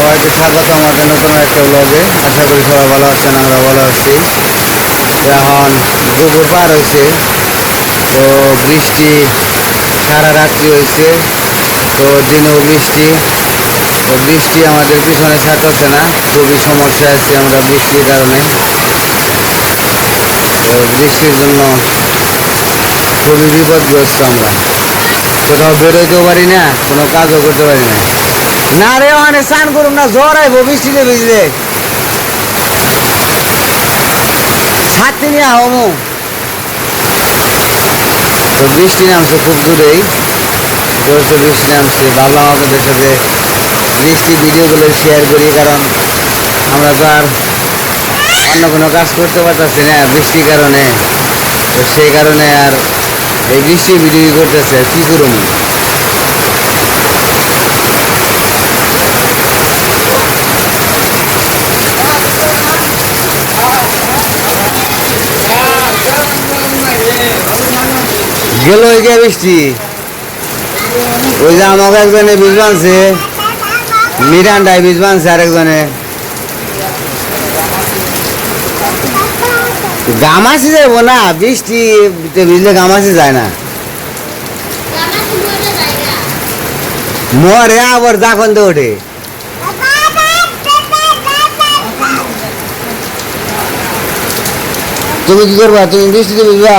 সবাইকে স্বাগত আমাদের নতুন একটা ব্লগে। আশা করি সবাই ভালো আছেন, আমরা ভালো আছি। এখন দুপুর পার হয়েছে, তো বৃষ্টি সারা রাত্রি হয়েছে, তো দিনেও বৃষ্টি। তো বৃষ্টি আমাদের পিছনে ছাড়তেছে না, খুবই সমস্যা আছে আমরা বৃষ্টির কারণে। তো বৃষ্টির জন্য খুবই বিপদগ্রস্ত আমরা, কোথাও বেরোতেও পারি না, কোনো কাজও করতে পারি না। না রে, মানে স্নান করুন না, জ্বর আইব বৃষ্টিতে ভিজলে। ছাড়তে নিয়ে হমু। তো বৃষ্টি নামছে খুব দূরেই, জোরসে বৃষ্টি নামছে। ভাবলাম আপনাদের সাথে বৃষ্টি ভিডিওগুলো শেয়ার করি, কারণ আমরা তো আর অন্য কোনো কাজ করতে পারতেছি না বৃষ্টির কারণে। তো সেই কারণে আর এই বৃষ্টি ভিডিও করতেছে, আর কি করুন। গেল ওইকে বৃষ্টি, ওই যে আমাকে একজনে বীজ বানছে, মিরান্ডায় বীজ বানছে, আরেকজনে গামাসি যাইব না, বৃষ্টি ভিজলে গামাসি যায় না, মরে আবার যখন তো ওঠে। তুমি কি করবা? তুমি বৃষ্টিতে ভিজবা?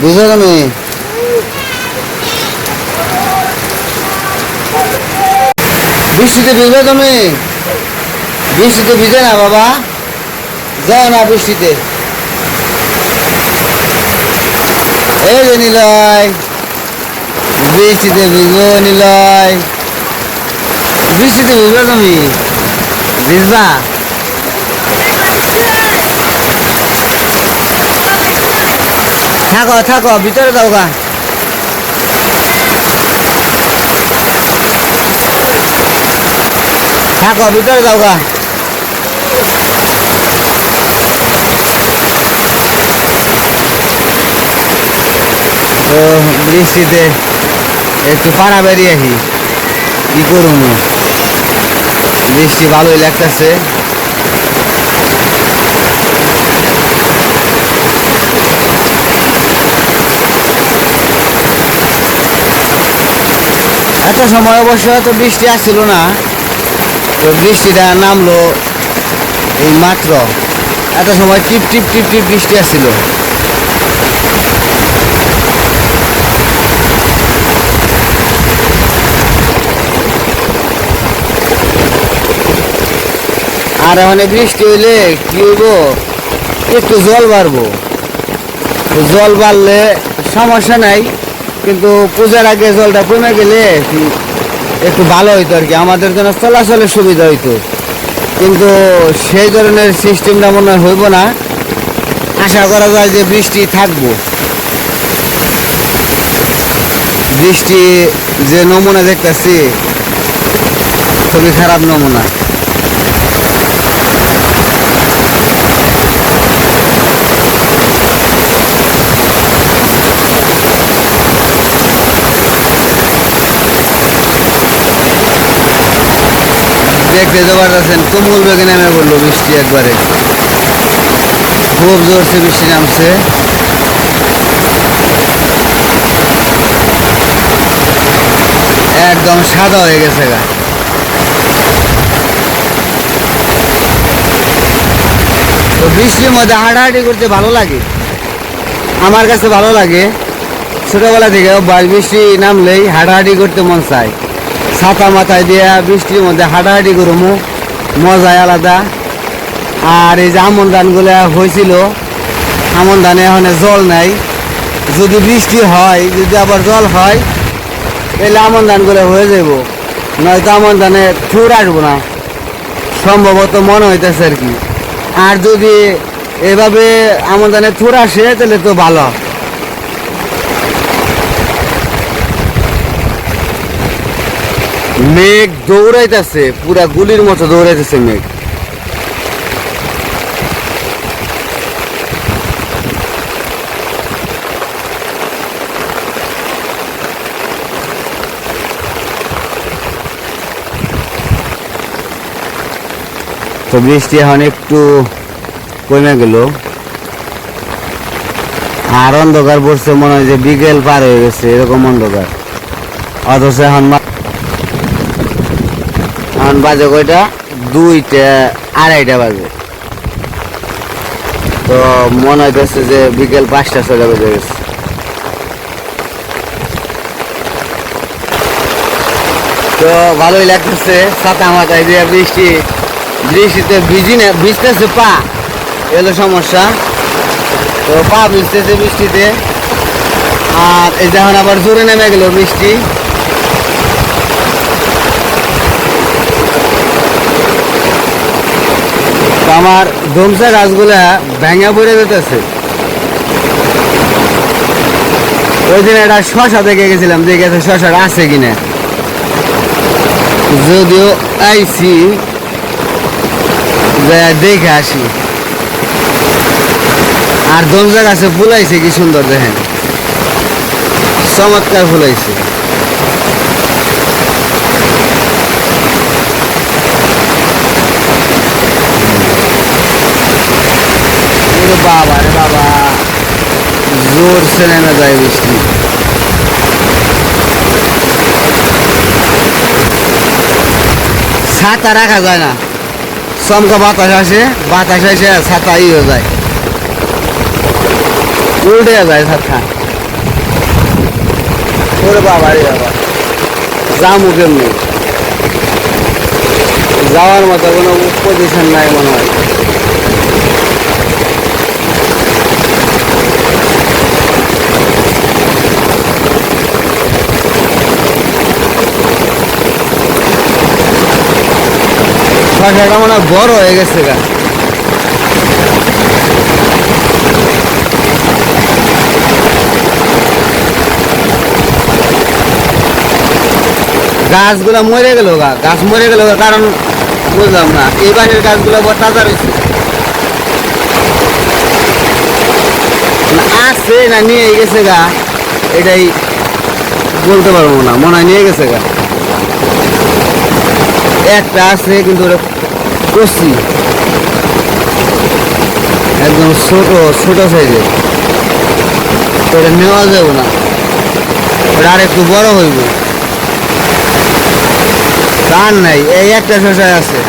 বুঝো তুমি? বৃষ্টিতে ভিজবে তুমি? বৃষ্টিতে ভিজে না বাবা, যাও না বৃষ্টিতে। এই যে নিলয়, বৃষ্টিতে ভিজবো নিলয়, বৃষ্টিতে ভিজবে তুমি? ভিজবা? থাকো থাকো, ভিতরে যাও গা। থাকো, ভিতরে যাও গা। তো বৃষ্টিতে একটু পাড়া বেরিয়ে আসি, কি করুন। বৃষ্টি ভালোই লাগতেছে। একটা সময় অবশ্য তো বৃষ্টি আসছিল না, তো বৃষ্টিটা নামলো এই মাত্র। একটা সময় টিপ টিপ টিপ টিপ বৃষ্টি আসছিল। আর মানে বৃষ্টি হইলে কি হইব, একটু জল বাড়বো। জল বাড়লে সমস্যা নাই, কিন্তু পূজার আগে জলটা কমে গেলে একটু ভালো হইতো আর কি, আমাদের জন্য চলাচলের সুবিধা হইতো। কিন্তু সেই ধরনের সিস্টেমটা মনে হয় হইব না। আশা করা যায় যে বৃষ্টি থাকবো। বৃষ্টি যে নমুনা দেখতেছি, খুবই খারাপ নমুনা। দেখতে তো পারতেছেন তুমুল বেগে নেমে পড়লো বৃষ্টি একবারে, খুব জোরসে বৃষ্টি নামছে। একদম সাদা হয়ে গেছে গা। তো বৃষ্টির মধ্যে হাঁটাহাঁটি করতে ভালো লাগে, আমার কাছে ভালো লাগে। ছোটবেলা থেকে বৃষ্টি নামলেই হাঁটাহাঁটি করতে মন চায়। ছাতা মাথায় দিয়ে বৃষ্টির মধ্যে হাঁটাহাঁটি করবো, মজাই আলাদা। আর এই যে আমন ধানগুলো হয়েছিল, আমন ধানে এখন জল নাই। যদি বৃষ্টি হয়, যদি আবার জল হয়, তাহলে আমন ধানগুলো হয়ে যাব, নয়তো আমন ধানে থুর আসবো না সম্ভবত মনে হইতেছে আর কি। আর যদি এভাবে আমন ধানে থুর আসে তাহলে তো ভালো। মেঘ দৌড়াইতেছে, পুরা গুলির মতো দৌড়াইতেছে মেঘ। তো বৃষ্টি এখন একটু কমে গেল, আর অন্ধকার পড়ছে, মনে হয় যে বিকেল পার হয়ে গেছে এরকম অন্ধকার। অথচ এখন বাজে কয়টা, 2টা 2:30 বাজে। তো মনে হইতেছে যে বিকেল 5টা-6টা বেজে গেছে। তো ভালোই লাগতেছে ছাতা মাথায় দিয়ে, বৃষ্টিতে ভিজতেছে পা, এলো সমস্যা। তো পা ভিজতেছে বৃষ্টিতে, আর এই যখন আবার জোরে নেমে গেল বৃষ্টি। আমার ধমসা গাছগুলা ভেঙে পড়ে যেতেছে। ওই দিন একটা শশা দেখে গেছিলাম, দেখেছে শশাটা আছে কিনা, যদিও আইসি দেখে আসি। আর ধমসা গাছে ফুলাইছে কি সুন্দর, দেখেন চমৎকার ফুলাইছে। বাবা রে বাবা, জোরসে নেমে যায় বৃষ্টি। ছাতা রাখা যায় না, চমকা বাতাস আসে, ছাতা হয়ে যায়, উল্টে যায় ছাতা। ওরে বাবা রে বাবা, যামু কেমনি, যাওয়ার মতো কোনো পজিশন নাই মনে হয়। শশাটা মনে হয় বড় হয়ে গেছে গা। গাছগুলা মরে গেল গা, গাছ মরে গেল গা, কারণ বুঝলাম না, এই বাড়ির গাছগুলো তাজা রয়েছে আছে না নিয়ে গেছে গা, এটাই বলতে পারবো না, মনে হয় নিয়ে গেছে গা। একটা আছে কিন্তু ওটা কচি, একদম ছোট সাইজের, ওটা নেওয়া যাবে না, ওটা আর একটু বড় হইব। তার নাই, এই একটা শশায় আছে।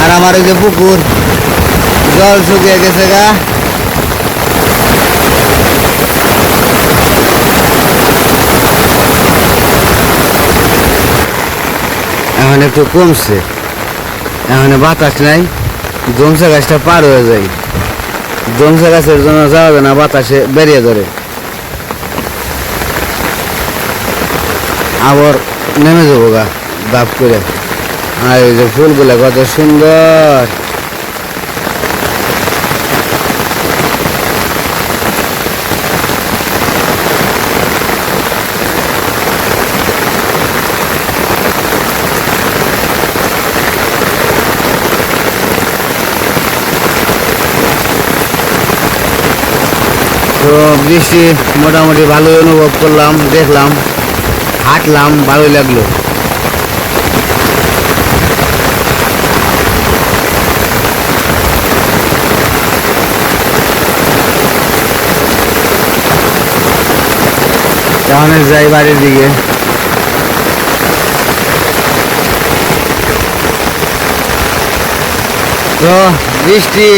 আর আমার ওই যে পুকুর জল শুকিয়ে গেছে গা, এখন একটু কমছে, এখন বাতাস নাই, ধমসা গাছটা পার হয়ে যায়, ধমসা গাছের জন্য যাওয়া যায় না, বাতাসে বেরিয়ে ধরে, আবার নেমে যাবো গা দাপ করে। আর এই যে ফুলগুলা কত সুন্দর, তো বৃষ্টি মোটামুটি ভালোই অনুভব করলাম, দেখলাম, হাঁটলাম, ভালোই লাগলো। তাহলে যাই বাড়ির দিকে। তো বৃষ্টি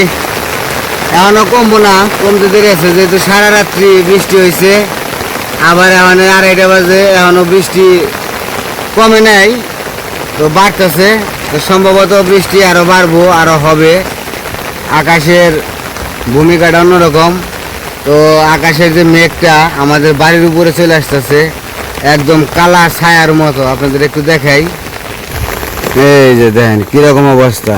এখনো কমবো না, কমতে দেরি আছে, যেহেতু সারা রাত্রি বৃষ্টি হয়েছে, আবার এখন 2:30 বাজে, এখনো বৃষ্টি কমে নাই, তো বাড়তেছে। তো সম্ভবত বৃষ্টি আরো বাড়বো, আরো হবে। আকাশের ভূমিকাটা অন্যরকম। তো আকাশের যে মেঘটা আমাদের বাড়ির উপরে চলে আসতেছে, একদম কালা ছায়ার মতো। আপনাদের একটু দেখাই, এই যে দেখেন কিরকম অবস্থা,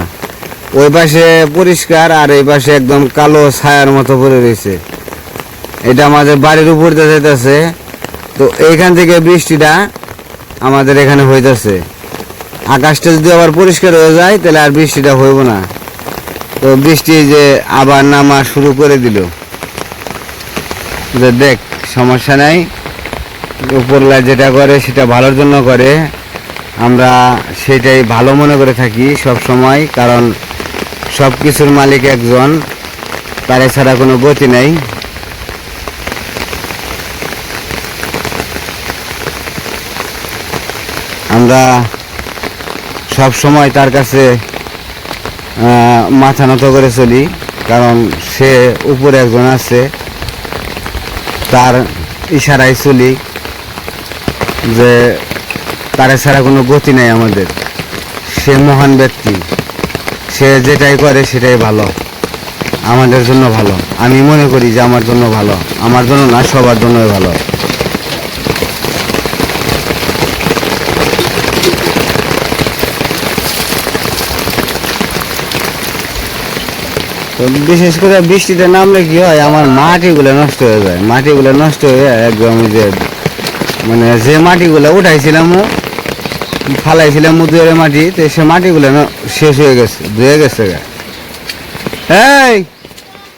ওই পাশে পরিষ্কার আর এই পাশে একদম কালো ছায়ার মতো পড়ে রয়েছে। এটা আমাদের বাড়ির উপর দিয়ে যেতেছে। তো এইখান থেকে বৃষ্টিটা আমাদের এখানে হইতেছে। আকাশটা যদি আবার পরিষ্কার হয়ে যায় তাহলে আর বৃষ্টিটা হইব না। তো বৃষ্টি যে আবার নামা শুরু করে দিল, যে দেখ সমস্যা নাই, উপরলা যেটা করে সেটা ভালোর জন্য করে, আমরা সেটাই ভালো মনে করে থাকি সব সময়। কারণ সব কিছুর মালিক একজন, তার ছাড়া কোনো গতি নেই। আমরা সব সময় তার কাছে মাথা নত করে চলি, কারণ সে উপরে একজন আছে, তার ইশারায় চলি, যে তার ছাড়া কোনো গতি নেই আমাদের। সে মহান ব্যক্তি, সে যেটাই করে সেটাই ভালো, আমাদের জন্য ভালো। আমি মনে করি যে আমার জন্য ভালো, আমার জন্য না, সবার জন্যই ভালো। তো বিশেষ করে বৃষ্টিতে নামলে কি হয়, আমার মাটিগুলো নষ্ট হয়ে যায়। মাটিগুলো নষ্ট হয়ে একদম যে মানে যে মাটিগুলো উঠাইছিলাম ফালাইছিলাম দুয়ারে মাটি, তো সে মাটিগুলো শেষ হয়ে গেছে, ধুয়ে গেছে। এই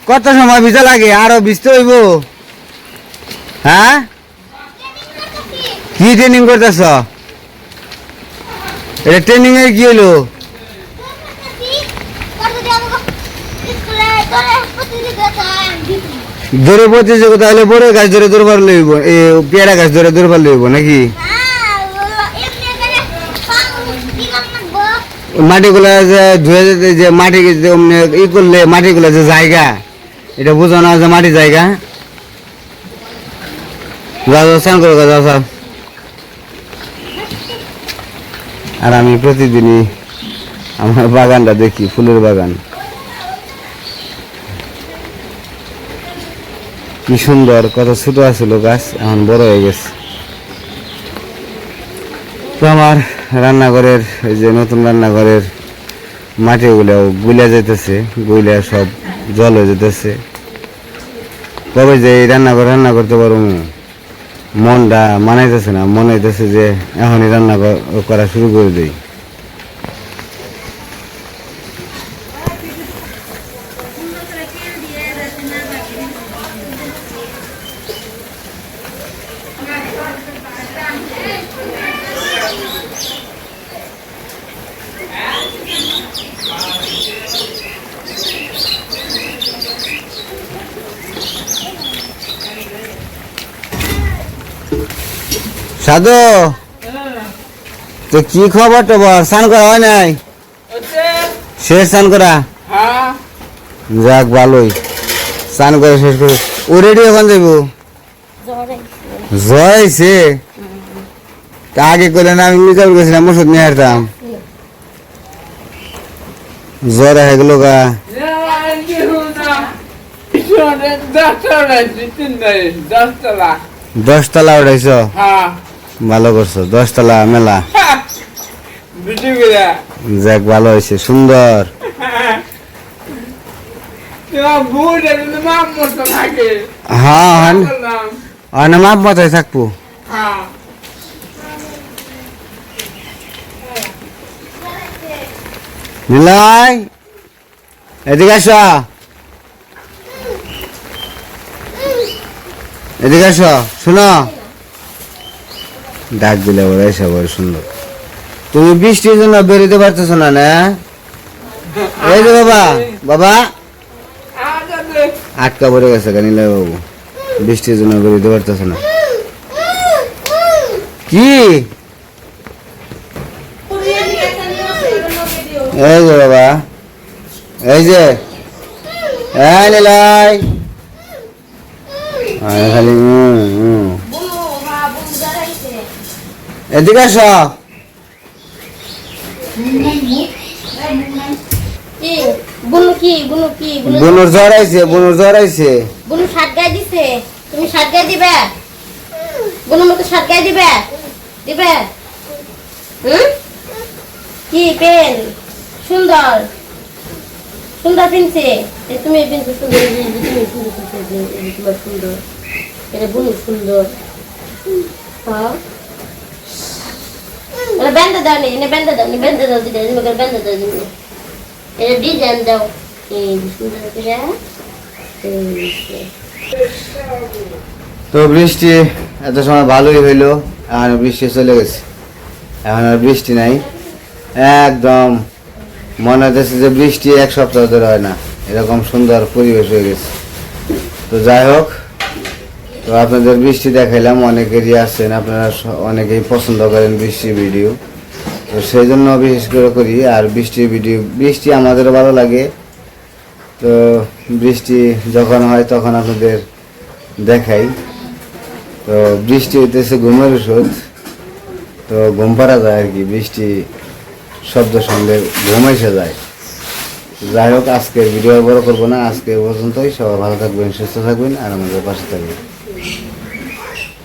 কত সময় ভিজা লাগে? আরো ভিজতে হইব? হ্যাঁ, কি ট্রেনিং করতেছ? এটা ট্রেনিং এর কি হলো? ধরে প্রতিযোগিতা হলে বড় গাছ ধরে দৌড়বার লইব, পেয়ারা গাছ ধরে দৌড়বার লইব নাকি? মাটিগুলা যে ধুয়ে যেতে, যে মাটি ই করলে মাটিগুলা যে জায়গা, এটা বোঝো না যে মাটি জায়গা। স্নান করো, যাও। আর আমি প্রতিদিনই আমার বাগানটা দেখি, ফুলের বাগান কি সুন্দর। কত ছোট আছিল গাছ, এখন বড় হয়ে গেছে। তো আমার রান্নাঘরের, এই যে নতুন রান্নাঘরের মাটিগুলো গুলা যেতেছে, গুলা সব জল হয়ে যেতেছে। কবে যে এই রান্নাঘর রান্না করতে পারবো, মনটা মানাইতেছে না। মনে হইতেছে যে এখনই রান্না করা শুরু করে দিই। সাধু, তো কি খবর টবর? স্নান করা হয় নাই? শেষ স্নান করা? যাক ভালোই, স্নান করে শেষ করে ও রেডি এখন যাইব। জ্বর আইছে? তা আগে করে না, আমি নিজে গেছিলাম ওষুধ নিয়ে আসতাম। জ্বর হয়ে গেল গা। 10 তলা উঠাইছ? ভালো করছো, 10 তলা মেলা। যাক ভালো হয়েছে, সুন্দর। হ্যাঁ, মাপ মতোই থাকবো। নিলয়, এদিকে আস, এদিকে আস। শোনো, ডাক দিলে ওরা এসে বড় সুন্দর। তুমি বৃষ্টির জন্য বেরোতে পারতেছো না? না এই যে বাবা, বাবা আটকা পড়ে গেছে নিলয় বাবু, বৃষ্টির জন্য বেরোতে পারতেছো না। কি এই যে বাবা, এই যে নিলয়, খালি এদিকে আস। বুনুর জ্বর আইছে, বুনুর জ্বর আইছে। বুনু শাক গায়ে দিছে, তুমি শাক গায়ে দিবে? বুনুর মতো শাক গায়ে দিবে? দিবে? কি পেন সুন্দর, সুন্দর পিনছে। তুমি পিনছো সুন্দর, তুমি সুন্দর, তোমার সুন্দর, এটা বুনু সুন্দর। হ্যাঁ এটা বেঁধে দাও নি, এনে বেঁধে দাও নি, বেঁধে দাও দিদি, এনে করে বেঁধে দাও দিদি। এটা ডিজাইন দাও। এই সুন্দর করে। এই যে। তো বৃষ্টি এত সময় ভালোই হইলো, এখন বৃষ্টি চলে গেছে, এখন আর বৃষ্টি নাই। একদম মনে হচ্ছে যে বৃষ্টি এক সপ্তাহ ধরে হয় না, এরকম সুন্দর পরিবেশ হয়ে গেছে। তো যাই হোক, তো আপনাদের বৃষ্টি দেখাইলাম, অনেকেরই আছেন, আপনারা অনেকেই পছন্দ করেন বৃষ্টির ভিডিও, তো সেই জন্য বিশেষ করে করি। আর বৃষ্টির ভিডিও, বৃষ্টি আমাদেরও ভালো লাগে। তো বৃষ্টি যখন হয় তখন আপনাদের দেখাই। তো বৃষ্টি হইতেছে ঘুমের ওষুধ, তো ঘুম পাড়া যায় আর কি, বৃষ্টি শব্দ শুনলে ঘুম এসে যায়। যাই হোক, আজকের ভিডিও বড় করবো না, আজকে এ পর্যন্তই। সবাই ভালো থাকবেন, সুস্থ থাকবেন আর আমাদের পাশে থাকবেন।